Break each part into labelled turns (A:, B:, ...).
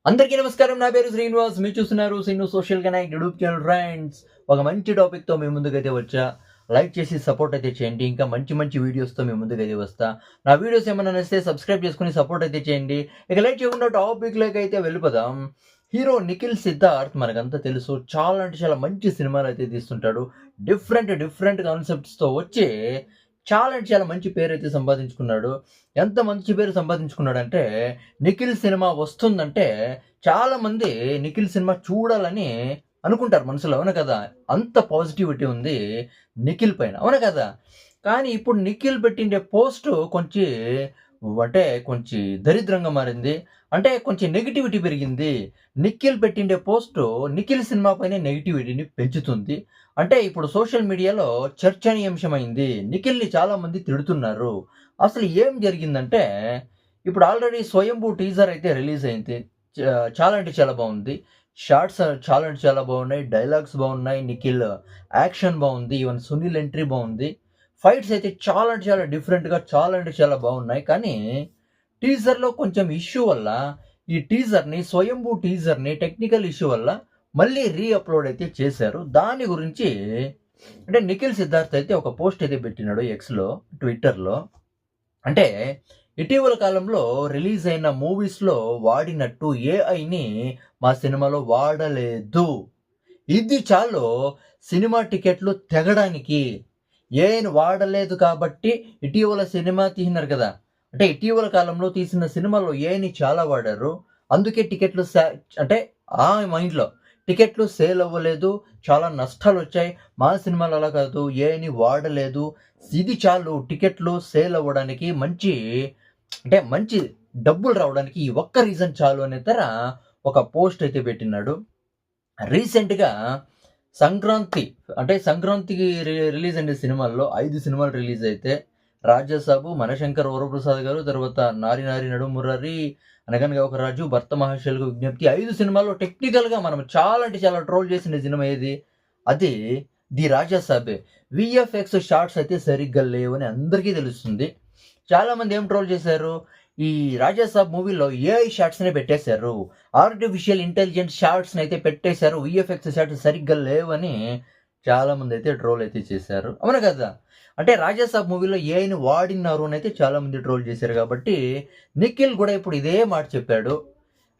A: అందరికీ నమస్కారం. నా పేరు శ్రీనివాస్. మీరు చూస్తున్నారు Srinu social connect YouTube channel. Friends, ఒక మంచి టాపిక్తో మీ ముందుకైతే వచ్చా. లైక్ చేసి సపోర్ట్ అయితే చేయండి. ఇంకా మంచి మంచి వీడియోస్తో మీ ముందుకైతే వస్తా. నా వీడియోస్ ఏమైనా నచ్చితే సబ్స్క్రైబ్ చేసుకుని సపోర్ట్ అయితే చేయండి. ఇక లైక్ చేయకుండా టాపిక్లోకి అయితే వెళ్ళిపోదాం. హీరో నిఖిల్ సిద్ధార్థ్ మనకంతా తెలుసు, చాలా అంటే చాలా మంచి సినిమాలు అయితే తీస్తుంటాడు. డిఫరెంట్ కాన్సెప్ట్స్తో వచ్చి చాలా అంటే చాలా మంచి పేరు అయితే సంపాదించుకున్నాడు. ఎంత మంచి పేరు సంపాదించుకున్నాడంటే, నిఖిల్ సినిమా వస్తుందంటే చాలామంది నిఖిల్ సినిమా చూడాలని అనుకుంటారు మనసులో. అవునా కదా? అంత పాజిటివిటీ ఉంది నిఖిల్ పైన. అవునా కదా? కానీ ఇప్పుడు నిఖిల్ పెట్టిండే పోస్టు కొంచెం దరిద్రంగా మారింది. అంటే కొంచెం నెగటివిటీ పెరిగింది. నిఖిల్ పెట్టిండే పోస్టు నిఖిల్ సినిమా పైనే నెగటివిటీని పెంచుతుంది. అంటే ఇప్పుడు సోషల్ మీడియాలో చర్చనీయాంశమైంది. నిఖిల్‌ని చాలామంది తిడుతున్నారు. అసలు ఏం జరిగిందంటే, ఇప్పుడు ఆల్రెడీ 'స్వయంభూ' టీజర్ అయితే రిలీజ్ అయింది. చాలా అంటే చాలా బావుంది. షార్ట్స్ చాలా అంటే చాలా బాగున్నాయి. డైలాగ్స్ బాగున్నాయి. నిఖిల్ యాక్షన్ బావుంది. ఈవెన్ సునీల్ ఎంట్రీ బావుంది. ఫైట్స్ అయితే చాలా అంటే చాలా డిఫరెంట్‌గా చాలా అంటే చాలా బాగున్నాయి. కానీ టీజర్‌లో కొంచెం ఇష్యూ వల్ల ఈ టీజర్‌ని 'స్వయంభూ' టీజర్‌ని టెక్నికల్ ఇష్యూ వల్ల మళ్ళీ అప్‌లోడ్ అయితే చేశారు. దాని గురించి అంటే నిఖిల్ సిద్ధార్థ్ అయితే ఒక పోస్ట్ అయితే పెట్టినాడు ఎక్స్‌లో, ట్విట్టర్‌లో. అంటే ఇటీవల కాలంలో రిలీజ్ అయిన మూవీస్‌లో వాడినట్టు ఏఐని మా సినిమాలో వాడలేదు. ఇది చాలు సినిమా టికెట్లు తెగడానికి. ఏఐని వాడలేదు కాబట్టి ఇటీవల సినిమా తీసినారు కదా! అంటే ఇటీవల కాలంలో తీసిన సినిమాలో ఏఐని చాలా వాడారు. అందుకే టికెట్లు అంటే ఆ మైండ్‌లో టికెట్లు సేల్ అవ్వలేదు. చాలా నష్టాలొచ్చాయి. మా సినిమాలో అలా కాదు. ఏఐని వాడలేదు. ఇది చాలు టికెట్లు సేల్ అవ్వడానికి, మంచి డబ్బులు రావడానికి ఈ ఒక్క రీజన్ చాలు అనే ఒక పోస్ట్ అయితే పెట్టినాడు. రీసెంట్‌గా సంక్రాంతికి రిలీజ్ అయిన సినిమాల్లో 5 సినిమాలు రిలీజ్ అయితే 'రాజాసాబు', 'మనశంకర్ వరప్రసాద్' గారు, తర్వాత 'నారి నారి నడుమురారి', 'అనగనగా ఒక రాజు', 'భర్త మహాశైలకు విజ్ఞప్తి' 5 సినిమాల్లో టెక్నికల్‌గా మనం చాలా అంటే చాలా ట్రోల్ చేసిన సినిమా ఏది? అది 'ది రాజాసాబే'. వీఎఫ్ఎక్స్ షాట్స్ అయితే సరిగ్గా లేవని అందరికీ తెలుస్తుంది. చాలామంది ఏం ట్రోల్ చేశారు? ఈ 'రాజాసాబ్' మూవీలో ఏఐ షాట్స్‌నే పెట్టేశారు. ఆర్టిఫిషియల్ ఇంటెలిజెన్స్ షాట్స్‌ని అయితే పెట్టేశారు. వీఎఫ్ఎక్స్ షాట్స్ సరిగ్గా లేవని చాలామంది అయితే ట్రోల్ అయితే చేశారు. అవునా కదా? అంటే 'రాజాసాబ్' మూవీలో ఏఐని వాడినారు అని అయితే చాలామంది ట్రోల్ చేశారు కాబట్టి, నిఖిల్ కూడా ఇప్పుడు ఇదే మాట చెప్పాడు.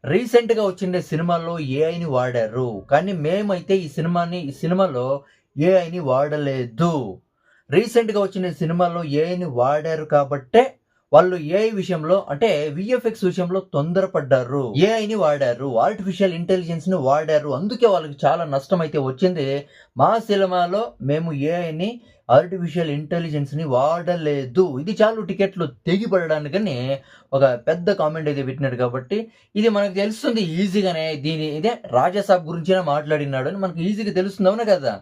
A: రీసెంట్‌గా వచ్చిండే సినిమాల్లో ఏఐని వాడారు. కానీ మేమైతే ఈ సినిమాలో ఏఐని వాడలేదు. రీసెంట్‌గా వచ్చిన సినిమాల్లో ఏఐని వాడారు కాబట్టే వాళ్ళు ఏఐ విషయంలో అంటే వీఎఫ్ఎక్స్ విషయంలో తొందరపడ్డారు. ఏఐని వాడారు. ఆర్టిఫిషియల్ ఇంటెలిజెన్స్‌ని వాడారు. అందుకే వాళ్ళకి చాలా నష్టమైతే వచ్చింది. మా సినిమాలో మేము ఏఐని, ఆర్టిఫిషియల్ ఇంటెలిజెన్స్‌ని వాడలేదు. ఇది చాలు టికెట్లు తెగిపడడానికని ఒక పెద్ద కామెంట్ అయితే పెట్టినాడు కాబట్టి, ఇది మనకు తెలుస్తుంది ఈజీగానే. ఇదే 'రాజాసాబ్' గురించే మాట్లాడినాడు అని మనకు ఈజీగా తెలుస్తుంది. అవునా కదా?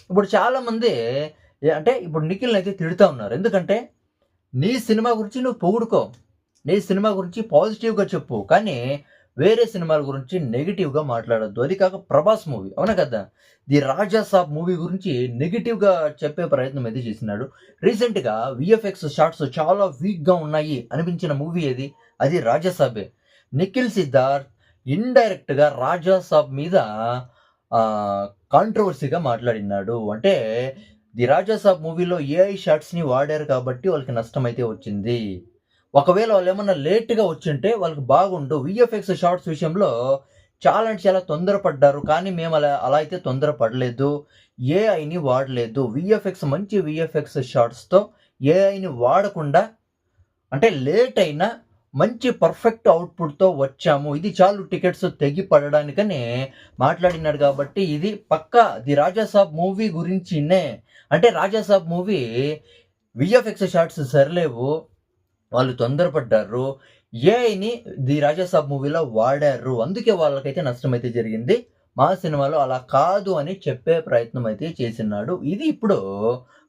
A: ఇప్పుడు చాలామంది అంటే ఇప్పుడు నిఖిల్‌ని అయితే తిడుతా ఉన్నారు. ఎందుకంటే నీ సినిమా గురించి నువ్వు పొగుడుకో. నీ సినిమా గురించి పాజిటివ్‌గా చెప్పు. కానీ వేరే సినిమాల గురించి నెగెటివ్‌గా మాట్లాడొద్దు. అది కాక 'ప్రభాస్' మూవీ. అవునా కదా? 'ది రాజా సాబ్' మూవీ గురించి నెగెటివ్‌గా చెప్పే ప్రయత్నం అయితే చేసినాడు. రీసెంట్‌గా వీఎఫ్ఎక్స్ షాట్స్ చాలా వీక్‌గా ఉన్నాయి అనిపించిన మూవీ ఏది? అది 'రాజా సాబే'. నిఖిల్ సిద్ధార్థ్ ఇండైరెక్ట్‌గా 'రాజా సాబ్' మీద కాంట్రోవర్సీగా మాట్లాడినాడు. అంటే 'ది రాజా సాబ్' మూవీలో ఏఐ షాట్స్‌ని వాడారు కాబట్టి వాళ్ళకి నష్టమైతే వచ్చింది. ఒకవేళ వాళ్ళేమన్నా లేట్‌గా వచ్చుంటే వాళ్ళకి బాగుండు. వీఎఫ్ఎక్స్ షాట్స్ విషయంలో చాలా అంటే చాలా తొందరపడ్డారు. కానీ మేము అలా అయితే తొందరపడలేదు. ఏఐని వాడలేదు. మంచి వీఎఫ్ఎక్స్ షాట్స్‌తో ఏఐని వాడకుండా అంటే లేట్ అయినా మంచి పర్ఫెక్ట్ అవుట్‌పుట్‌తో వచ్చాము. ఇది చాలు టికెట్స్ తెగి పడడానికని మాట్లాడినాడు కాబట్టి ఇది పక్కా 'ది రాజా సాబ్' మూవీ గురించినే. అంటే 'రాజా సాబ్' మూవీ వీఎఫ్ఎక్స్ షాట్స్ సరిలేవు. వాళ్ళు తొందరపడ్డారు. ఏఐని 'ది రాజా సాబ్' మూవీలో వాడారు. అందుకే వాళ్ళకైతే నష్టమైతే జరిగింది. మా సినిమాలో అలా కాదు అని చెప్పే ప్రయత్నం అయితే చేసినాడు. ఇది ఇప్పుడు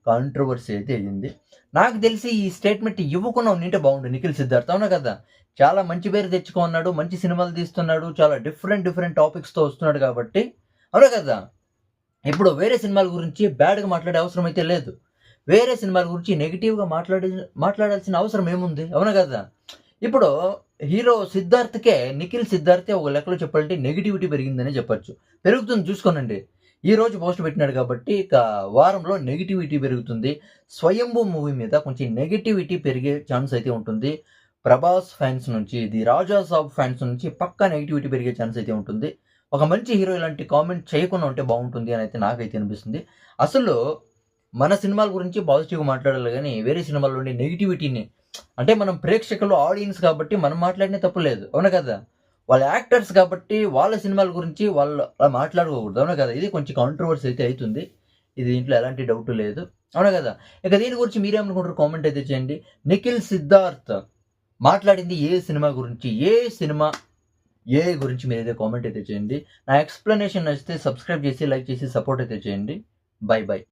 A: కాంట్రోవర్సీ అయితే అయ్యింది. నాకు తెలిసి ఈ స్టేట్మెంట్ ఇవ్వకుండా ఉండింటే బాగుండు నిఖిల్ సిద్ధార్థ్. అవునా కదా? చాలా మంచి పేరు తెచ్చుకున్నాడు. మంచి సినిమాలు తీస్తున్నాడు. చాలా డిఫరెంట్ టాపిక్స్‌తో వస్తున్నాడు కాబట్టి. అవునా కదా? ఇప్పుడు వేరే సినిమాల గురించి బ్యాడ్‌గా మాట్లాడే అవసరం అయితే లేదు. వేరే సినిమాల గురించి నెగెటివ్‌గా మాట్లాడాల్సిన అవసరం ఏముంది? అవునా కదా? ఇప్పుడు హీరో సిద్ధార్థ్‌కే నిఖిల్ సిద్ధార్థే ఒక లెక్కలో చెప్పాలంటే నెగటివిటీ పెరిగిందనే చెప్పొచ్చు. పెరుగుతుంది చూసుకోనండి. ఈరోజు పోస్ట్ పెట్టినాడు కాబట్టి ఇక వారంలో నెగటివిటీ పెరుగుతుంది. 'స్వయంభూ' మూవీ మీద కొంచెం నెగటివిటీ పెరిగే ఛాన్స్ అయితే ఉంటుంది. ప్రభాస్ ఫ్యాన్స్ నుంచి, ది రాజా సాబ్ ఫ్యాన్స్ నుంచి పక్కా నెగటివిటీ పెరిగే ఛాన్స్ అయితే ఉంటుంది. ఒక మంచి హీరో ఇలాంటి కామెంట్ చేయకుండా ఉంటే బాగుంటుంది అని అయితే నాకైతే అనిపిస్తుంది. అసలు మన సినిమాల గురించి పాజిటివ్‌గా మాట్లాడాలి గానీ, వేరే సినిమాల్లో ఉండే నెగటివిటీని అంటే మనం ప్రేక్షకులు, ఆడియన్స్ కాబట్టి మనం మాట్లాడినా తప్పు లేదు. అవునా కదా! వాళ్ళు యాక్టర్స్ కాబట్టి వాళ్ళ సినిమాల గురించి వాళ్ళు అలా మాట్లాడుకోకూడదు. అవునా కదా! ఇది కొంచెం కాంట్రోవర్సీ అయితే అయితుంది. ఇది దీంట్లో ఎలాంటి డౌట్ లేదు. అవునా కదా! ఇక దీని గురించి మీరేమనుకుంటారో కామెంట్ అయితే చేయండి. నిఖిల్ సిద్ధార్థ్ మాట్లాడింది ఏ సినిమా గురించి? ఏ గురించి మీరైతే కామెంట్ అయితే చేయండి. నా ఎక్స్‌ప్లనేషన్ నచ్చితే సబ్స్క్రైబ్ చేసి, లైక్ చేసి సపోర్ట్ అయితే చేయండి. బై.